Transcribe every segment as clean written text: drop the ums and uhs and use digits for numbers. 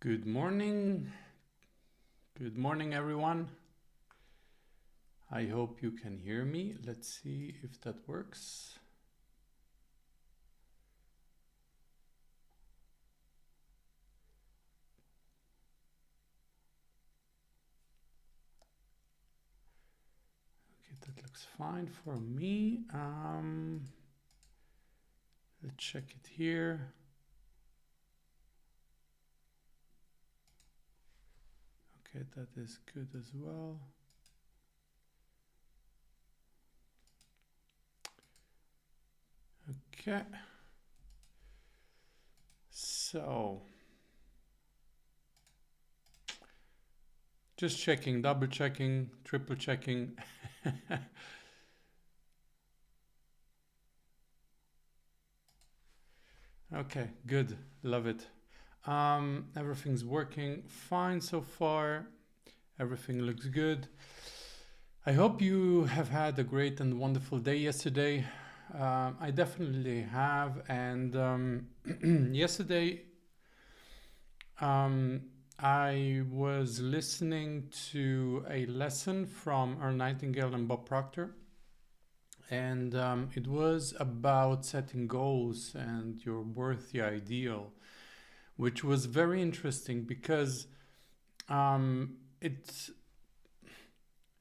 Good morning. Good morning, everyone. I hope you can hear me. Let's see if that works. Okay, that looks fine for me. Let's check it here. Okay, that is good as well. Okay. So, just checking, double checking, triple checking. Okay, good. Love it. Everything's working fine so far. Everything looks good. I hope you have had a great and wonderful day yesterday. I definitely have. And yesterday, I was listening to a lesson from Earl Nightingale and Bob Proctor. And it was about setting goals and your worthy ideal, which was very interesting because it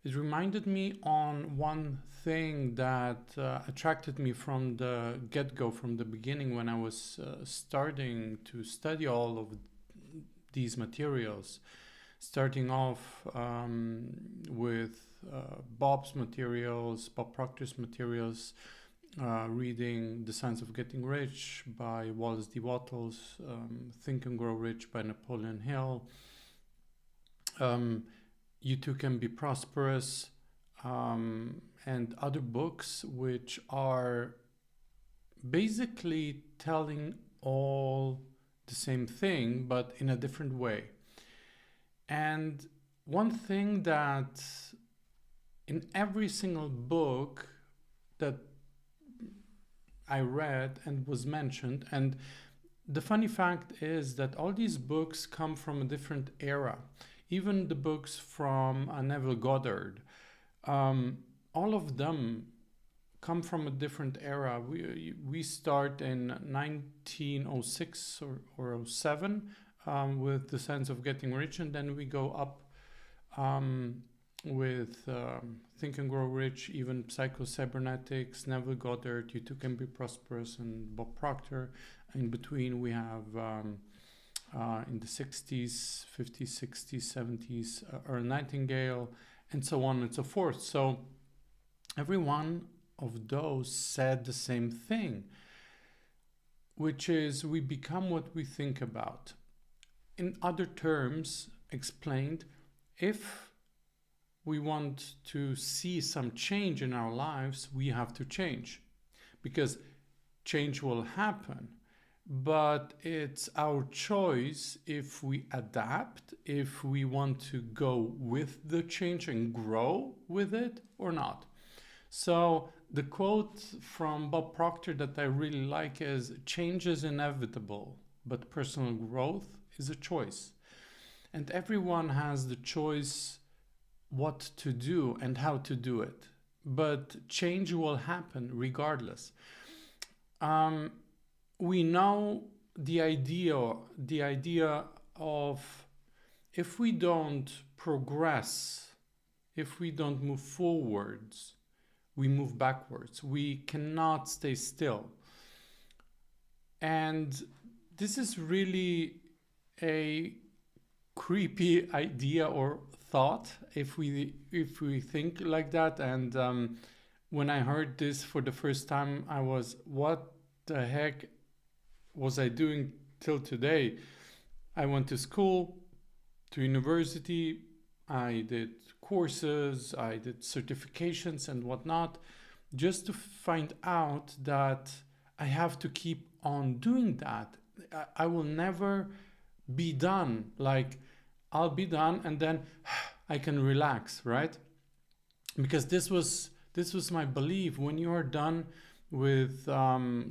reminded me on one thing that attracted me from the get-go, from the beginning, when I was starting to study all of these materials, starting off with Bob's materials, Bob Proctor's materials, reading The Science of Getting Rich by Wallace D. Wattles, Think and Grow Rich by Napoleon Hill, You Too Can Be Prosperous, and other books which are basically telling all the same thing but in a different way. And one thing that in every single book that I read and was mentioned, and the funny fact is that all these books come from a different era. Even the books from Neville Goddard, all of them come from a different era. We start in 1906 or 07 with The Sense of Getting Rich, and then we go up with Think and Grow Rich, even Psycho-Cybernetics, Neville Goddard, You Too Can Be Prosperous, and Bob Proctor. In between, we have in the 60s, 50s, 60s, 70s, Earl Nightingale, and so on and so forth. So every one of those said the same thing, which is we become what we think about. In other terms, explained, if we want to see some change in our lives, we have to change, because change will happen. But it's our choice if we adapt, if we want to go with the change and grow with it or not. So the quote from Bob Proctor that I really like is, change is inevitable, but personal growth is a choice. And everyone has the choice what to do and how to do it. But change will happen regardless. We know the idea of, if we don't progress, if we don't move forwards, we move backwards. We cannot stay still. And this is really a creepy idea or thought if we think like that. And when I heard this for the first time, I was, what the heck was I doing till today? I went to school, to university, I did courses, I did certifications and whatnot, just to find out that I have to keep on doing that. I will never be done. Like, I'll be done and then I can relax, right? Because this was my belief. When you are done with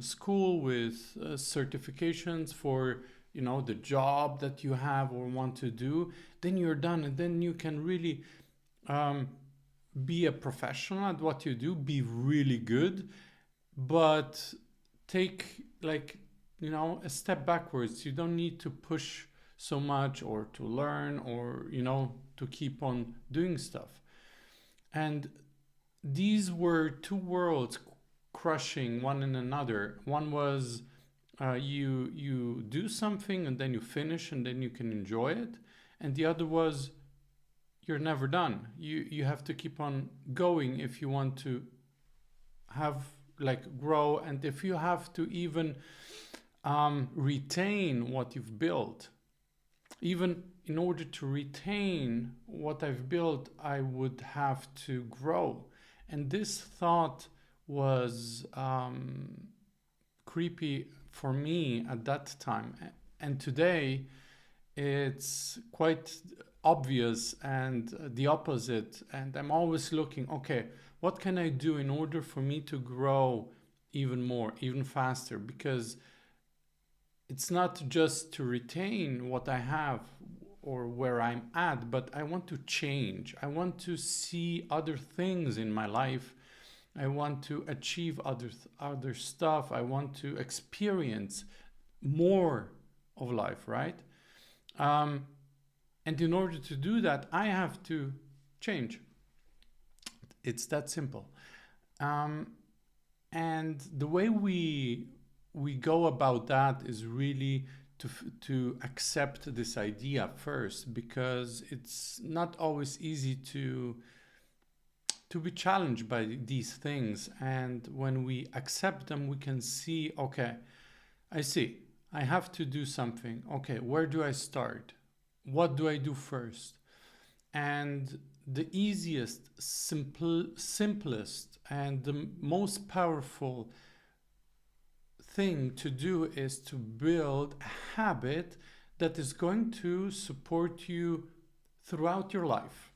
school, with certifications for the job that you have or want to do, then you're done. And then you can really be a professional at what you do, be really good, but take a step backwards. You don't need to push so much or to learn or, to keep on doing stuff. And these were two worlds crushing one in another. One was you do something and then you finish and then you can enjoy it. And the other was you're never done. You have to keep on going if you want to have grow, and if you have to even retain what you've built. Even in order to retain what I've built, I would have to grow. And this thought was creepy for me at that time. And today it's quite obvious and the opposite. And I'm always looking, okay, what can I do in order for me to grow even more, even faster? Because it's not just to retain what I have or where I'm at, but I want to change. I want to see other things in my life. I want to achieve other stuff. I want to experience more of life, right? And in order to do that, I have to change. It's that simple. And the way we go about that is really to accept this idea first, because it's not always easy to be challenged by these things. And when we accept them, we can see, okay, I see, I have to do something. Okay, where do I start? What do I do first? And the easiest, simplest, and the most powerful thing to do is to build a habit that is going to support you throughout your life.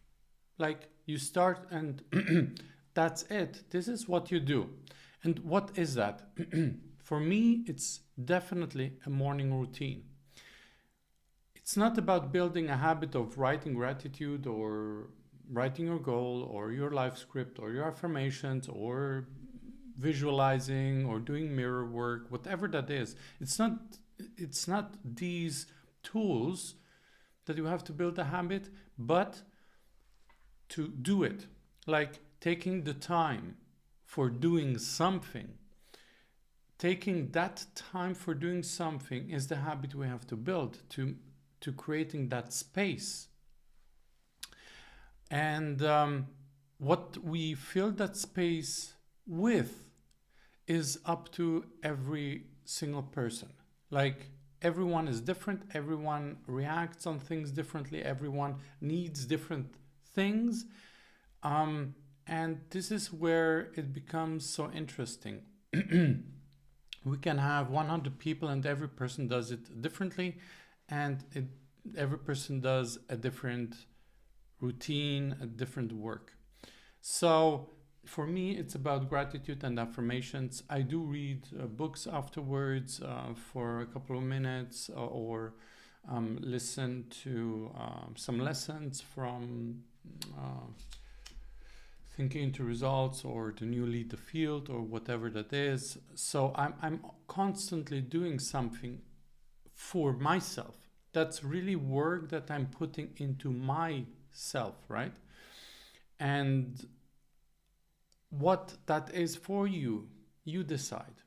Like you start and that's it. This is what you do. And what is that? For me, it's definitely a morning routine. It's not about building a habit of writing gratitude or writing your goal or your life script or your affirmations or visualizing or doing mirror work, whatever that is. It's not these tools that you have to build a habit, but to do it, like taking the time for doing something. Taking that time for doing something is the habit we have to build to creating that space. And what we fill that space with is up to every single person. Like everyone is different, everyone reacts on things differently, everyone needs different things. And this is where it becomes so interesting. We can have 100 people and every person does it differently, and every person does a different routine, a different work. So for me, it's about gratitude and affirmations. I do read books afterwards for a couple of minutes or listen to some lessons from Thinking into Results or The New Lead the Field or whatever that is. So I'm constantly doing something for myself. That's really work that I'm putting into myself, right? And what that is for you, you decide.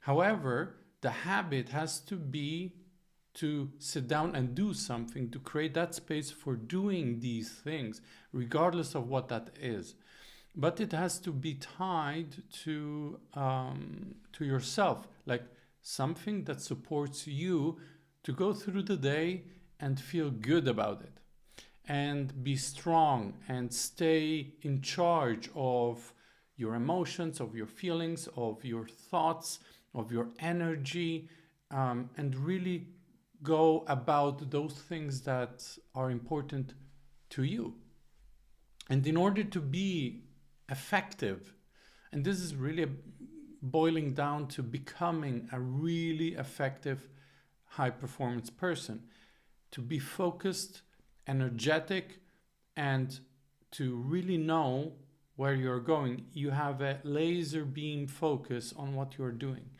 However, the habit has to be to sit down and do something to create that space for doing these things, regardless of what that is. But it has to be tied to yourself, like something that supports you to go through the day and feel good about it, and be strong and stay in charge of your emotions, of your feelings, of your thoughts, of your energy, and really go about those things that are important to you. And in order to be effective, and this is really boiling down to becoming a really effective high performance person. To be focused, energetic, and to really know where you're going, you have a laser beam focus on what you're doing.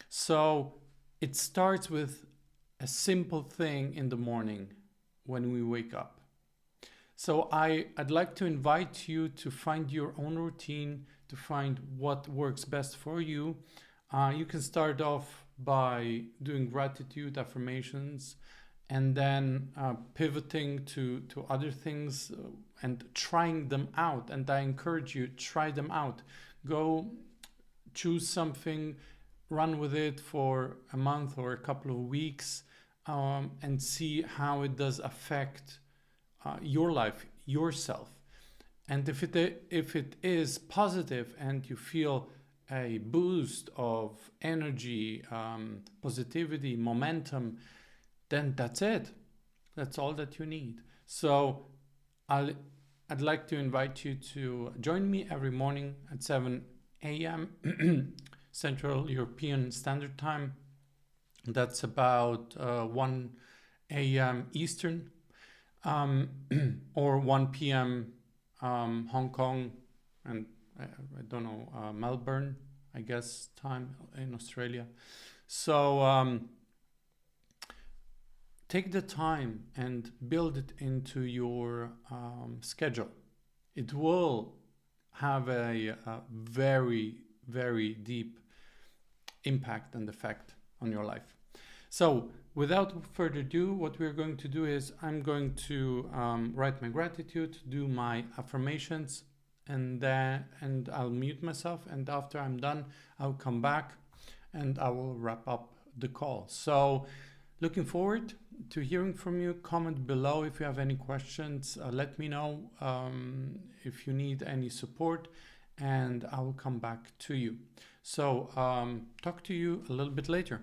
So it starts with a simple thing in the morning when we wake up. So I'd like to invite you to find your own routine, to find what works best for you. You can start off by doing gratitude affirmations, and then pivoting to other things and trying them out. And I encourage you, try them out. Go choose something, run with it for a month or a couple of weeks, and see how it does affect your life, yourself. And if it is positive and you feel a boost of energy, positivity, momentum, then that's it. That's all that you need. So I'd like to invite you to join me every morning at 7 a.m. Central European Standard Time. That's about 1 a.m. Eastern, or 1 p.m. Hong Kong, and I don't know, Melbourne, I guess, time in Australia. So take the time and build it into your schedule. It will have a very, very deep impact and effect on your life. So without further ado, what we're going to do is I'm going to write my gratitude, do my affirmations, and I'll mute myself. And after I'm done, I'll come back and I will wrap up the call. So looking forward to hearing from you. Comment below if you have any questions. Let me know if you need any support, and I will come back to you. So talk to you a little bit later.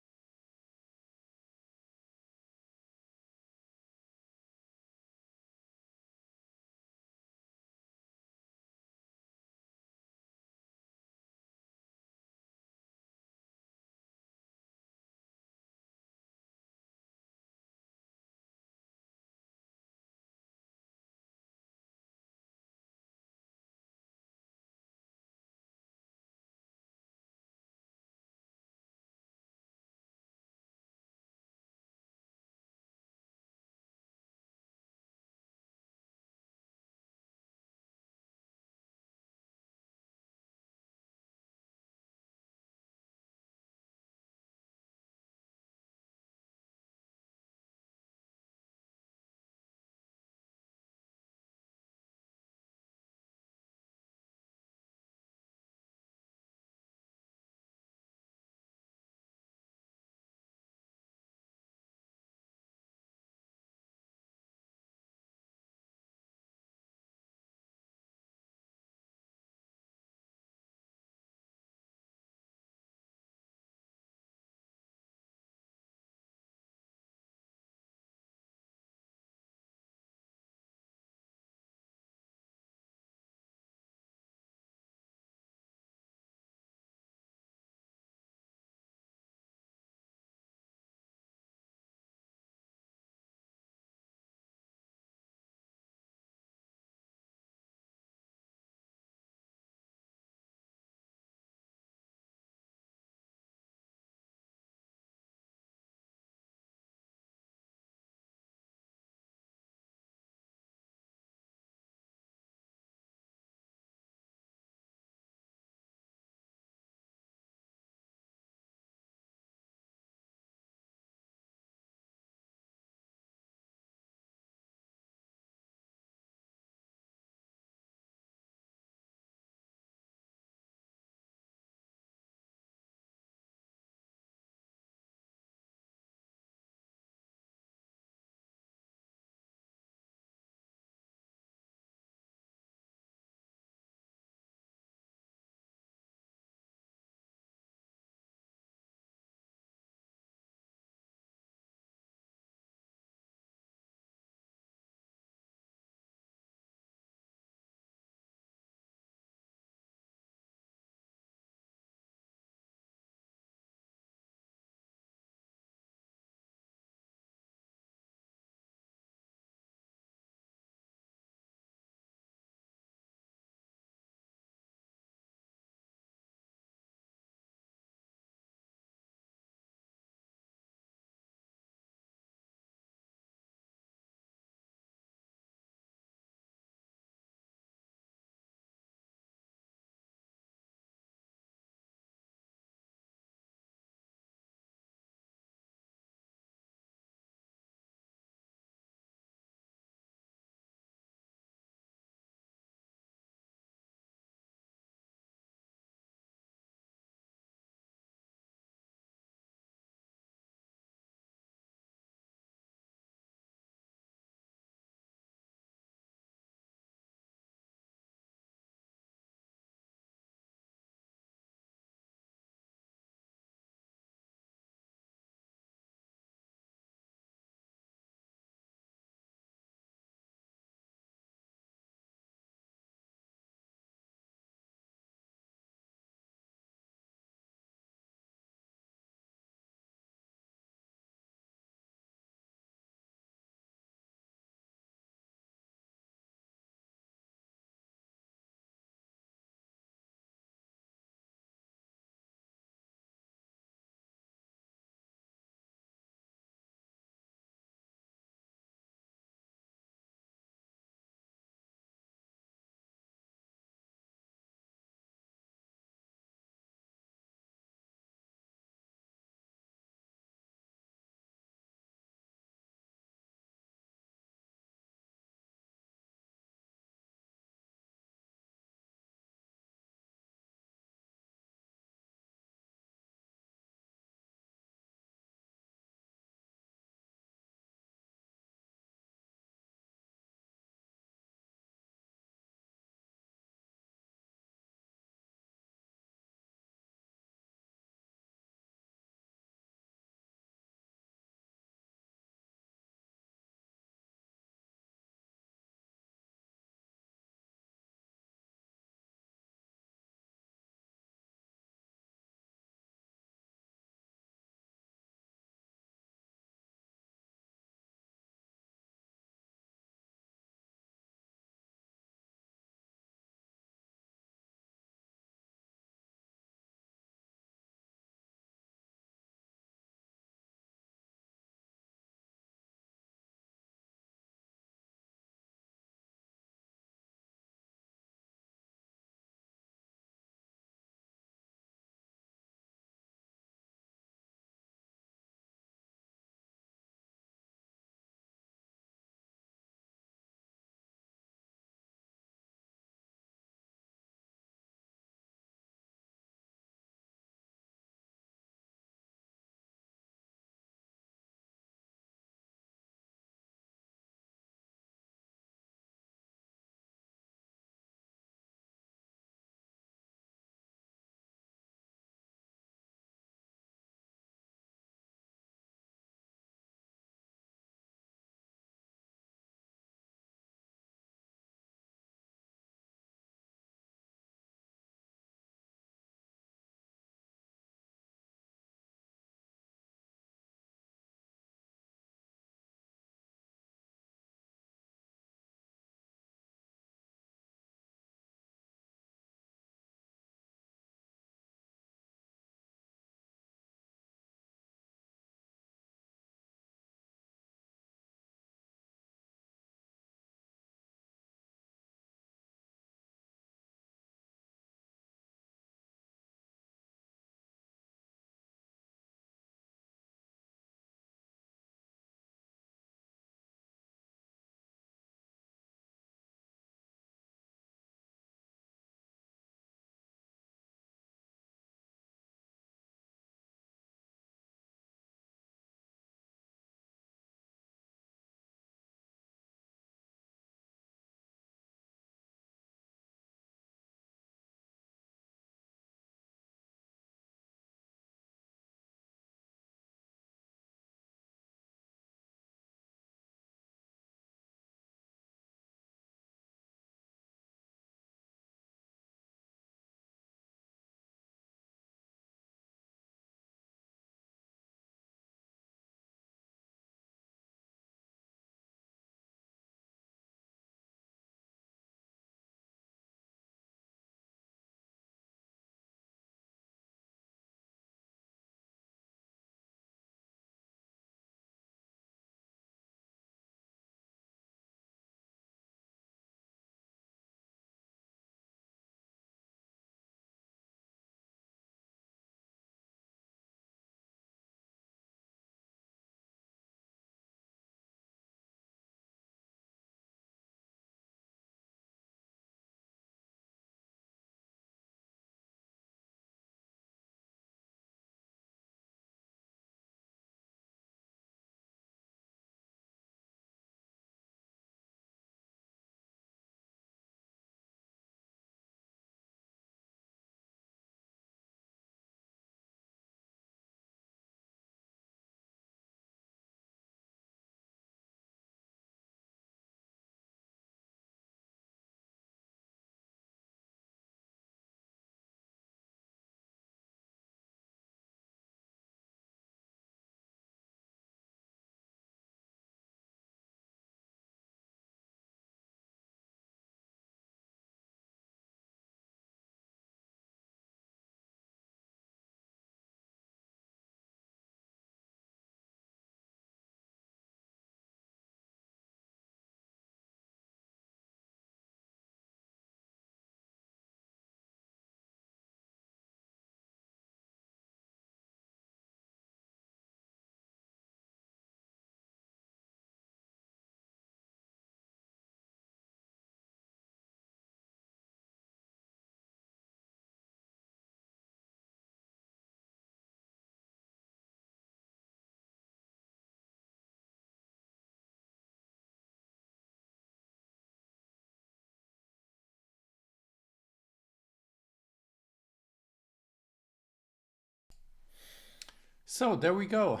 So there we go.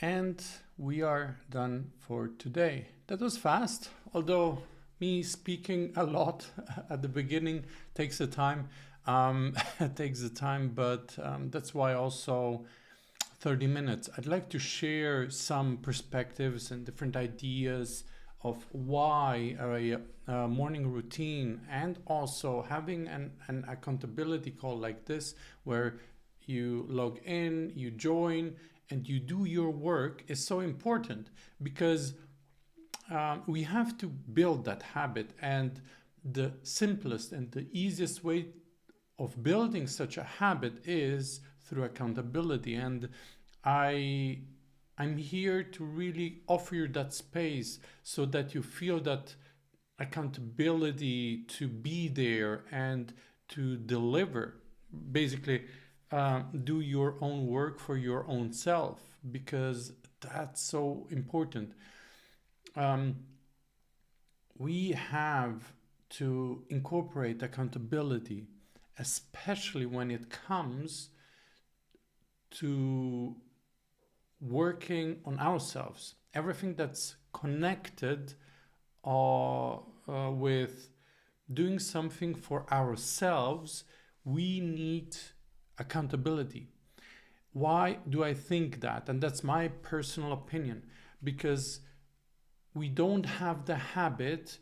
And we are done for today. That was fast, although me speaking a lot at the beginning takes the time. Takes the time, but that's why also 30 minutes. I'd like to share some perspectives and different ideas of why a morning routine, and also having an accountability call like this, where you log in, you join, and you do your work, is so important, because we have to build that habit. And the simplest and the easiest way of building such a habit is through accountability. And I'm here to really offer you that space so that you feel that accountability to be there and to deliver. Basically, do your own work for your own self, because that's so important. We have to incorporate accountability, especially when it comes to working on ourselves. Everything that's connected with doing something for ourselves, we need accountability. Why do I think that? And that's my personal opinion, because we don't have the habit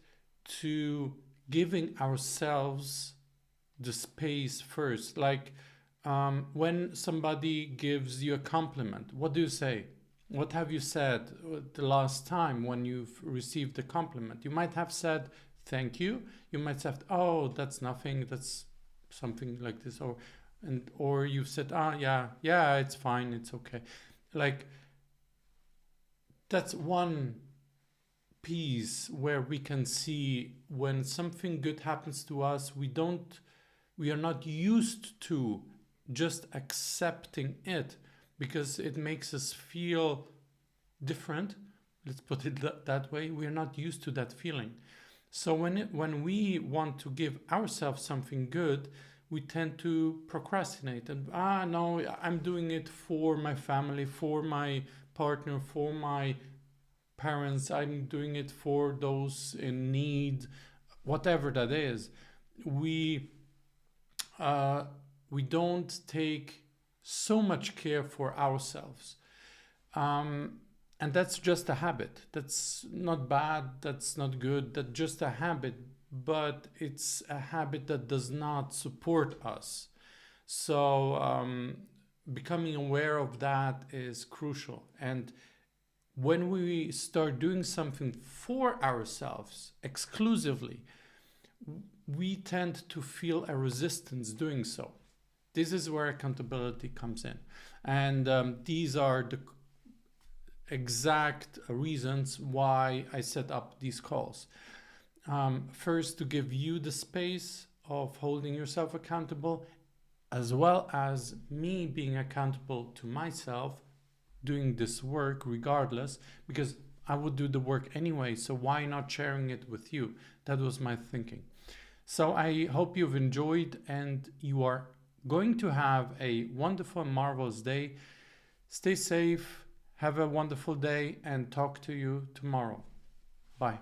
to giving ourselves the space first. Like when somebody gives you a compliment, what do you say? What have you said the last time when you've received a compliment? You might have said thank you. You might have, oh, that's nothing, that's something like this, or you've said, yeah, it's fine, it's okay. Like, that's one piece where we can see when something good happens to us, we are not used to just accepting it, because it makes us feel different. Let's put it that way. We are not used to that feeling. So when we want to give ourselves something good, we tend to procrastinate and no, I'm doing it for my family, for my partner, for my parents, I'm doing it for those in need, whatever that is. We don't take so much care for ourselves. And that's just a habit. That's not bad, that's not good, that's just a habit, but it's a habit that does not support us. So becoming aware of that is crucial. And when we start doing something for ourselves exclusively, we tend to feel a resistance doing so. This is where accountability comes in. And these are the exact reasons why I set up these calls. First, to give you the space of holding yourself accountable, as well as me being accountable to myself, doing this work regardless, because I would do the work anyway, so why not sharing it with you? That was my thinking. So I hope you've enjoyed and you are going to have a wonderful and marvelous day. Stay safe, have a wonderful day, and talk to you tomorrow. Bye.